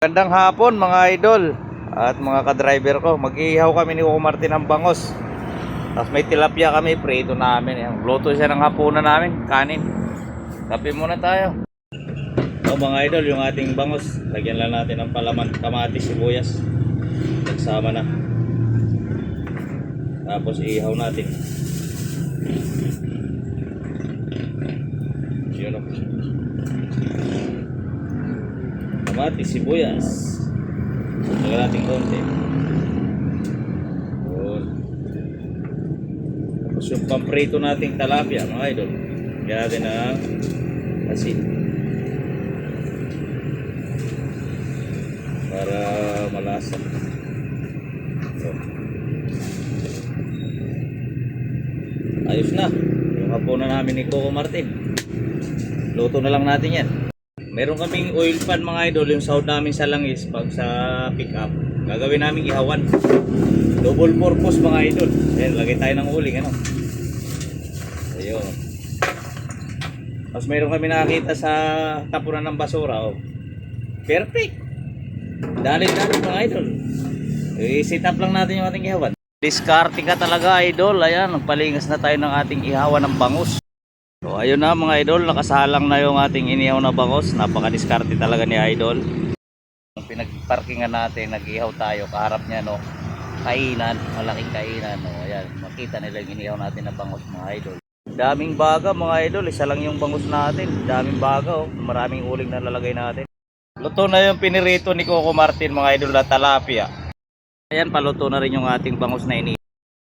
Gandang hapon mga idol at mga ka-driver ko. Mag-iihaw kami ni Coco Martin ng bangos. Tapos may tilapia kami, prito namin. Luto siya ng hapunan namin, kanin. Kape muna tayo. O mga idol, yung ating bangos, lagyan lang natin ng palaman, kamatis, sibuyas. Nagsama na. Tapos iihaw natin. Yun o. Kamatis, sibuyas. Lagyan natin konti. Yun. Tapos yung pamprito nating tilapia mga idol, lagyan natin ng asin para malasa. So, ayos na yung hapunan namin ni Coco Martin. Luto na lang natin yan. Meron kaming oil pan mga idol, yung sahod namin sa langis pag sa pick up. Gagawin namin ihawan. Double purpose mga idol. Ayan, lagay tayo ng uling ano. Ayun. Tapos meron kami nakakita sa tapunan ng basura. Oh. Perfect. Dali-dali mga idol. I-set up lang natin yung ating ihawan. Diskarte ka talaga idol. Ayan, nagpalingas na tayo ng ating ihawan ng bangus. So ayun na mga idol, nakasalang na yung ating inihaw na bangos. Napaka-diskarte talaga ni idol. Pinag-parkingan natin, nag-ihaw tayo. Kaharap niya no, kainan, malaking kainan no. Ayan, makita nila yung inihaw natin na bangos mga idol. Daming baga mga idol, isa lang yung bangus natin. Daming baga oh, maraming uling na lalagay natin. Luto na yung pinirito ni Coco Martin mga idol na tilapia. Ayan, paluto na rin yung ating bangus na ini.